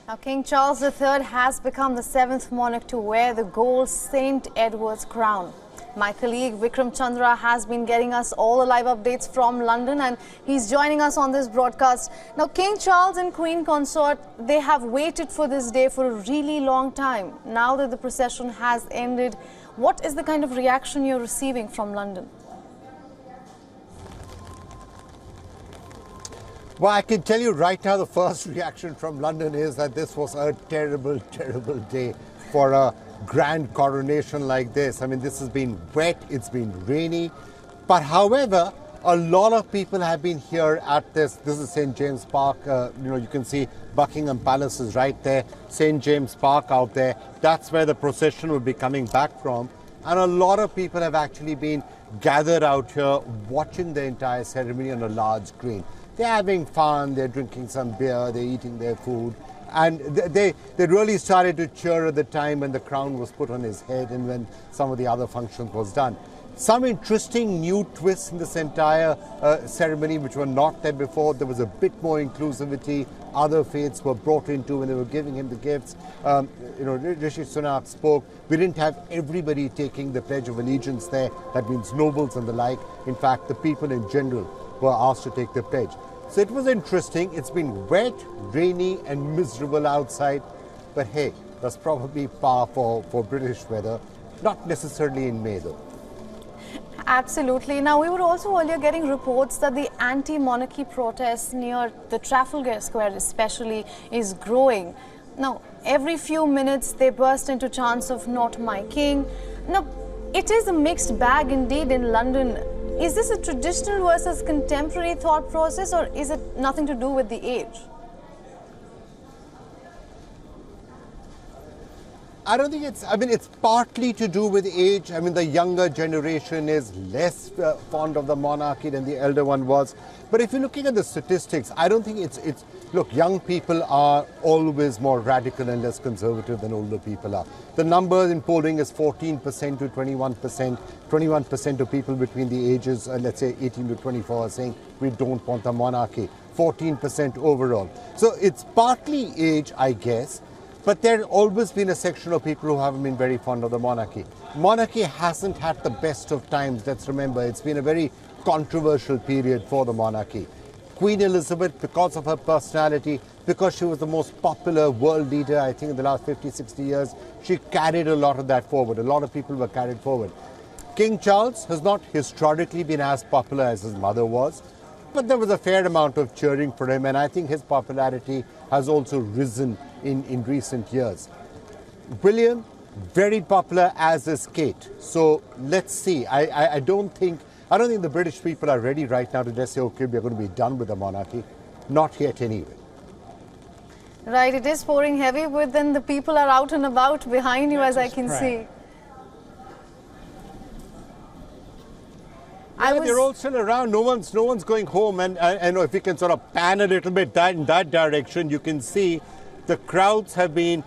Now, King Charles III has become the seventh monarch to wear the gold St. Edward's crown. My colleague Vikram Chandra has been getting us all the live updates from London, and he's joining us on this broadcast. Now, King Charles and Queen Consort, they have waited for this day for a really long time. Now that the procession has ended, what is the kind of reaction you're receiving from London? Well, I can tell you right now, the first reaction from London is that this was a terrible, terrible day for a grand coronation like this. I mean, this has been wet, it's been rainy, but however, a lot of people have been here at this. This is St. James Park. You can see Buckingham Palace is right there, St. James Park out there. That's where the procession will be coming back from. And a lot of people have actually been gathered out here watching the entire ceremony on a large screen. They're having fun, they're drinking some beer, they're eating their food. And they really started to cheer at the time when the crown was put on his head and when some of the other functions was done. Some interesting new twists in this entire ceremony which were not there before. There was a bit more inclusivity. Other faiths were brought into when they were giving him the gifts. Rishi Sunak spoke. We didn't have everybody taking the Pledge of Allegiance there. That means nobles and the like. In fact, the people in general were asked to take the pledge. So it was interesting. It's been wet, rainy and miserable outside. But hey, that's probably par for British weather. Not necessarily in May though. Absolutely. Now, we were also earlier getting reports that the anti-monarchy protests near the Trafalgar Square especially is growing. Now, every few minutes they burst into chants of "Not my king." Now, it is a mixed bag indeed in London. Is this a traditional versus contemporary thought process, or is it nothing to do with the age? I don't think it's partly to do with age. I mean, the younger generation is less fond of the monarchy than the elder one was. But if you're looking at the statistics, I don't think look, young people are always more radical and less conservative than older people are. The number in polling is 14% to 21%. 21% of people between the ages, let's say 18 to 24 are saying we don't want the monarchy. 14% overall. So it's partly age, I guess. But there's always been a section of people who haven't been very fond of the monarchy. Monarchy hasn't had the best of times, let's remember. It's been a very controversial period for the monarchy. Queen Elizabeth, because of her personality, because she was the most popular world leader, I think, in the last 50, 60 years, she carried a lot of that forward. A lot of people were carried forward. King Charles has not historically been as popular as his mother was, but there was a fair amount of cheering for him, and I think his popularity has also risen in recent years. William, very popular, as is Kate. So let's see. I don't think the British people are ready right now to just say, okay, we're going to be done with the monarchy. Not yet anyway. Right, it is pouring heavy, but then the people are out and about behind you, as I can see. Yeah, they're all still around. No one's going home. And if you can sort of pan a little bit in that direction, you can see the crowds have been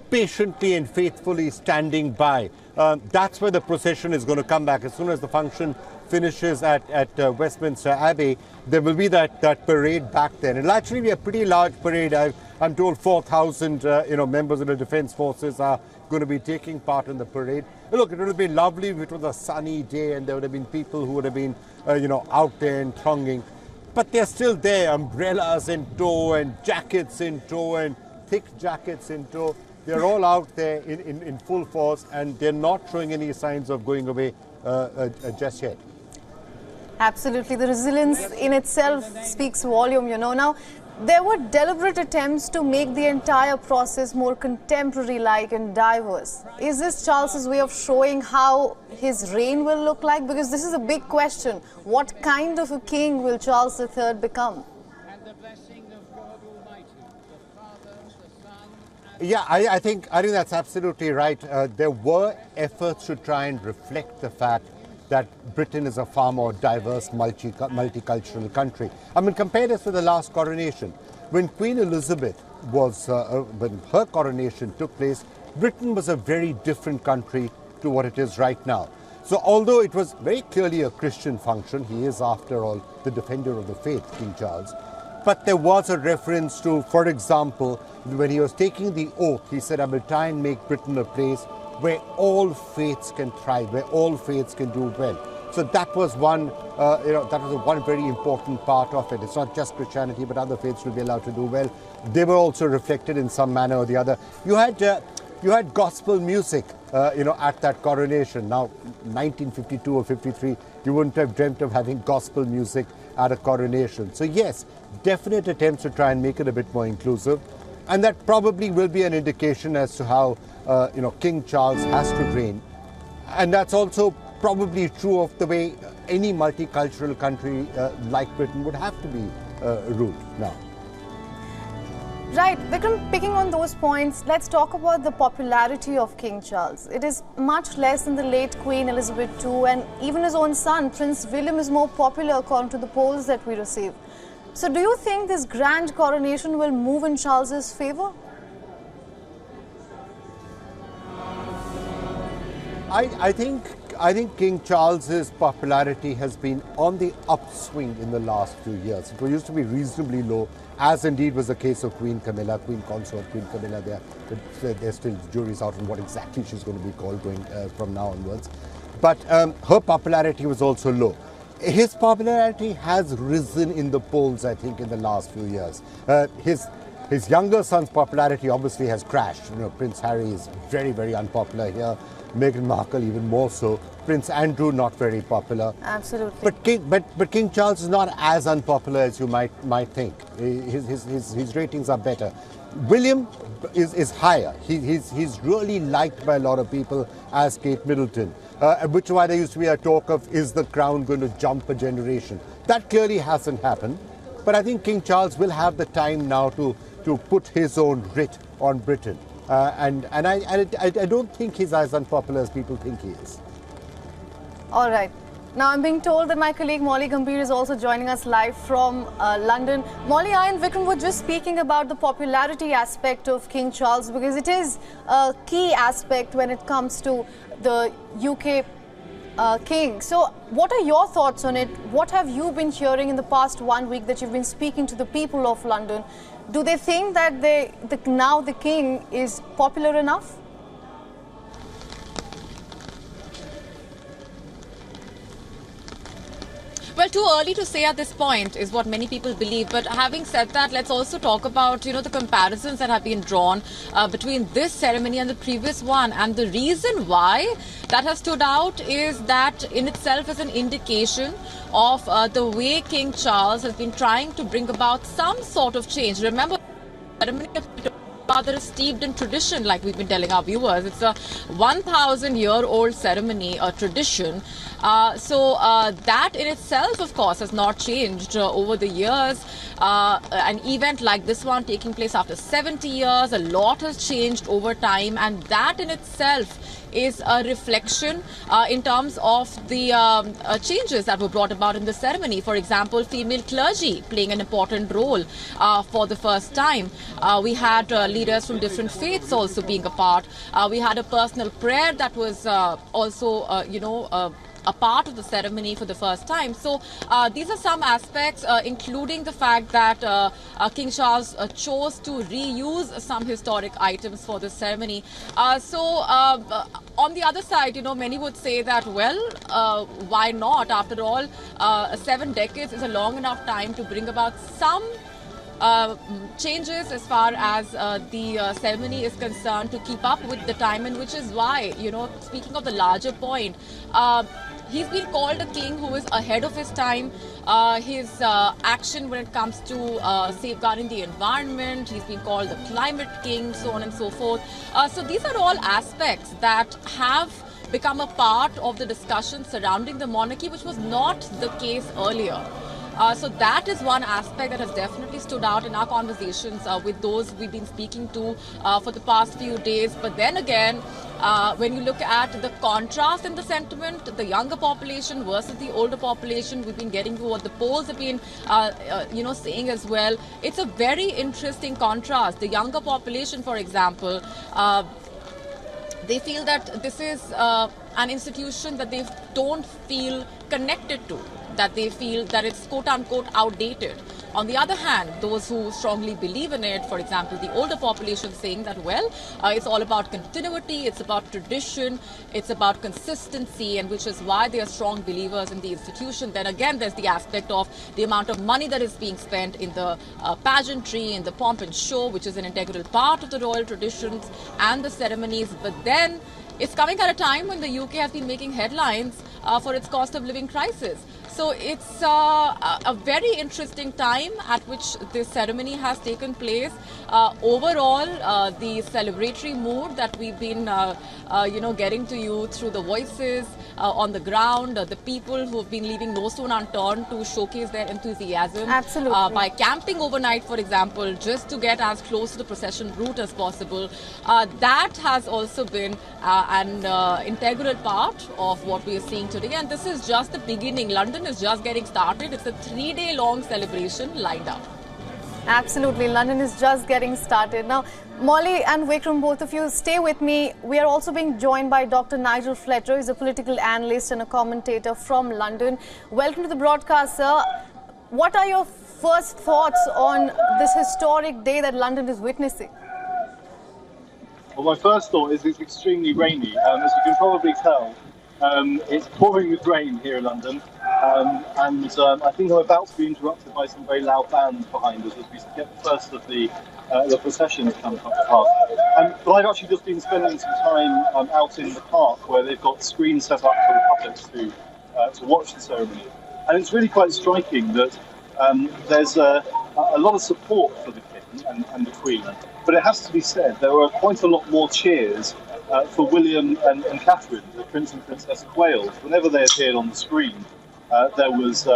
patiently and faithfully standing by. That's where the procession is going to come back. As soon as the function finishes at Westminster Abbey, there will be that parade back there. It'll actually be a pretty large parade. I'm told 4,000 members of the Defence Forces are going to be taking part in the parade. Look, it would have been lovely if it was a sunny day and there would have been people who would have been out there and thronging. But they're still there, umbrellas in tow and jackets in tow and thick jackets in tow. They're all out there in full force, and they're not showing any signs of going away just yet. Absolutely. The resilience in itself speaks volume, Now, there were deliberate attempts to make the entire process more contemporary-like and diverse. Is this Charles's way of showing how his reign will look like? Because this is a big question. What kind of a king will Charles III become? And the blessing of God Almighty, the Father, the Son, and Yeah, I think that's absolutely right. There were efforts to try and reflect the fact that Britain is a far more diverse, multicultural country. I mean, compare this with the last coronation. When Queen Elizabeth when her coronation took place, Britain was a very different country to what it is right now. So although it was very clearly a Christian function, he is after all the defender of the faith, King Charles, But there was a reference to, for example, when he was taking the oath, he said, I will try and make Britain a place where all faiths can thrive, where all faiths can do well. So that was one, that was one very important part of it. It's not just Christianity, but other faiths will be allowed to do well. They were also reflected in some manner or the other. You had gospel music, at that coronation. Now, 1952 or 53, you wouldn't have dreamt of having gospel music at a coronation. So yes, definite attempts to try and make it a bit more inclusive. And that probably will be an indication as to how, King Charles has to reign. And that's also probably true of the way any multicultural country like Britain would have to be ruled now. Right, Vikram, picking on those points, let's talk about the popularity of King Charles. It is much less than the late Queen Elizabeth II, and even his own son, Prince William, is more popular according to the polls that we receive. So do you think this grand coronation will move in Charles's favour? I think King Charles's popularity has been on the upswing in the last few years. It used to be reasonably low, as indeed was the case of Queen Camilla, Queen Consort, Queen Camilla. There's still juries out on what exactly she's going to be called going from now onwards. But her popularity was also low. His popularity has risen in the polls, I think, in the last few years. His younger son's popularity obviously has crashed. Prince Harry is very, very unpopular here. Meghan Markle even more so. Prince Andrew not very popular. Absolutely. But King Charles is not as unpopular as you might think. His ratings are better. William is higher. He's really liked by a lot of people as Kate Middleton, which is why there used to be a talk of, is the crown going to jump a generation? That clearly hasn't happened. But I think King Charles will have the time now to put his own writ on Britain. And I don't think he's as unpopular as people think he is. All right. Now, I'm being told that my colleague Molly Gambhir is also joining us live from London. Molly, I and Vikram were just speaking about the popularity aspect of King Charles, because it is a key aspect when it comes to the UK king. So what are your thoughts on it? What have you been hearing in the past 1 week that you've been speaking to the people of London? Do they think that now the king is popular enough? Well, too early to say at this point is what many people believe. But having said that, let's also talk about, the comparisons that have been drawn between this ceremony and the previous one. And the reason why that has stood out is that in itself is an indication of the way King Charles has been trying to bring about some sort of change. Remember, the ceremony rather steeped in tradition, like we've been telling our viewers. It's a 1,000-year-old ceremony, a tradition. So that in itself, of course, has not changed over the years. An event like this one taking place after 70 years, a lot has changed over time, and that in itself is a reflection in terms of the changes that were brought about in the ceremony. For example, female clergy playing an important role for the first time. We had leaders from different faiths also being a part. We had a personal prayer that was also, a part of the ceremony for the first time. So these are some aspects, including the fact that King Charles chose to reuse some historic items for the ceremony. On the other side, many would say that, well, why not? After all, 7 decades is a long enough time to bring about some changes as far as the ceremony is concerned, to keep up with the time, and which is why, speaking of the larger point, he's been called a king who is ahead of his time. His action when it comes to safeguarding the environment, he's been called the climate king, so on and so forth. So these are all aspects that have become a part of the discussion surrounding the monarchy, which was not the case earlier. So that is one aspect that has definitely stood out in our conversations with those we've been speaking to for the past few days. But then again, when you look at the contrast in the sentiment, the younger population versus the older population, we've been getting to what the polls have been, saying as well. It's a very interesting contrast. The younger population, for example, they feel that this is an institution that they don't feel connected to, that they feel that it's quote-unquote outdated. On the other hand, those who strongly believe in it, for example, the older population saying that, well, it's all about continuity, it's about tradition, it's about consistency, and which is why they are strong believers in the institution. Then again, there's the aspect of the amount of money that is being spent in the pageantry, in the pomp and show, which is an integral part of the royal traditions and the ceremonies. But then it's coming at a time when the UK has been making headlines for its cost of living crisis. So it's a very interesting time at which this ceremony has taken place. Overall, the celebratory mood that we've been, getting to you through the voices on the ground, the people who have been leaving no stone unturned to showcase their enthusiasm. Absolutely. By camping overnight, for example, just to get as close to the procession route as possible. That has also been an integral part of what we are seeing today. And this is just the beginning. London is just getting started. It's a 3-day-long celebration lined up. Absolutely, London is just getting started. Now, Molly and Vikram, both of you, stay with me. We are also being joined by Dr. Nigel Fletcher. He's a political analyst and a commentator from London. Welcome to the broadcast, sir. What are your first thoughts on this historic day that London is witnessing? Well, my first thought is it's extremely rainy. As you can probably tell, it's pouring with rain here in London. I think I'm about to be interrupted by some very loud bands behind us as we get the first of the processions come past. But I've actually just been spending some time out in the park where they've got screens set up for the public to watch the ceremony. And it's really quite striking that there's a lot of support for the King and the Queen. But it has to be said, there were quite a lot more cheers for William and Catherine, the Prince and Princess of Wales. Whenever they appeared on the screen, there was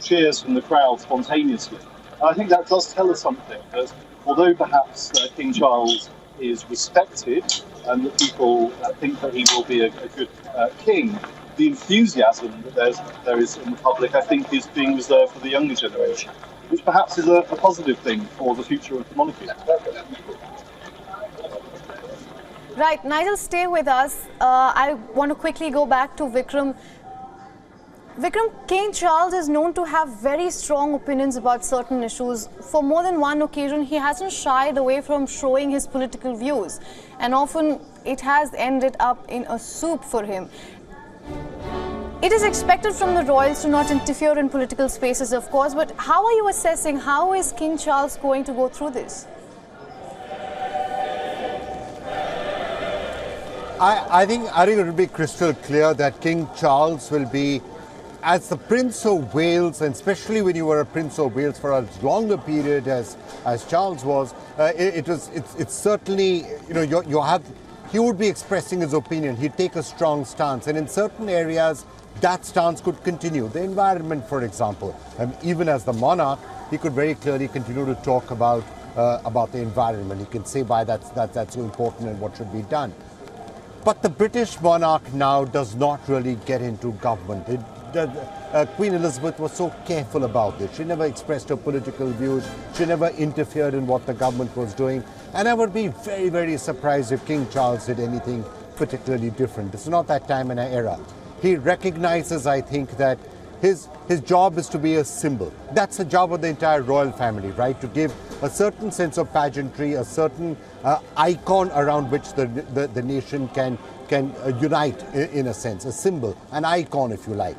cheers from the crowd spontaneously. And I think that does tell us something, that although perhaps King Charles is respected and that people think that he will be a good king, the enthusiasm that there is in the public, I think, is being reserved for the younger generation, which perhaps is a positive thing for the future of the monarchy. Right, Nigel, stay with us. I want to quickly go back to Vikram. Vikram, King Charles is known to have very strong opinions about certain issues. For more than one occasion, he hasn't shied away from showing his political views, and often it has ended up in a soup for him. It is expected from the royals to not interfere in political spaces, of course, but how are you assessing how is King Charles going to go through this? I think it will be crystal clear that King Charles will be, as the Prince of Wales, and especially when you were a Prince of Wales for as long a period as Charles was, it's certainly, he would be expressing his opinion. He'd take a strong stance, and in certain areas that stance could continue. The environment, for example, even as the monarch, he could very clearly continue to talk about the environment. He can say why that's so important and what should be done. But the British monarch now does not really get into government. Queen Elizabeth was so careful about this. She never expressed her political views. She never interfered in what the government was doing. And I would be very, very surprised if King Charles did anything particularly different. It's not that time and era. He recognizes, I think, that his job is to be a symbol. That's the job of the entire royal family, right? To give a certain sense of pageantry, a certain icon around which the nation can unite, in a sense, a symbol, an icon, if you like.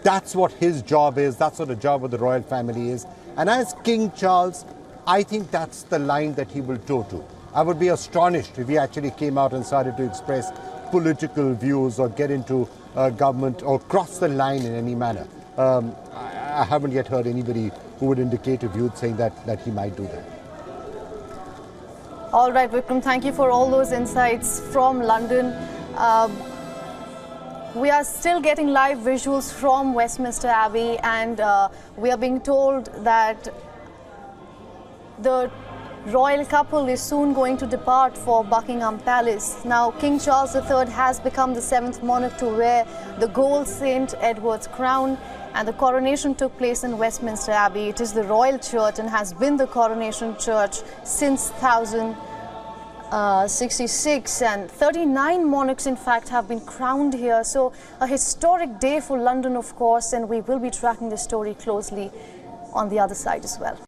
That's what his job is. That's what the job of the royal family is. And as King Charles, I think that's the line that he will toe to. I would be astonished if he actually came out and started to express political views or get into government or cross the line in any manner. I haven't yet heard anybody who would indicate a view saying that he might do that. All right, Vikram, thank you for all those insights from London. We are still getting live visuals from Westminster Abbey, and we are being told that the royal couple is soon going to depart for Buckingham Palace. Now, King Charles III has become the 7th monarch to wear the gold St. Edward's crown, and the coronation took place in Westminster Abbey. It is the royal church and has been the coronation church since 1066, and 39 monarchs in fact have been crowned here. So a historic day for London, of course, and we will be tracking the story closely. on the other side as well.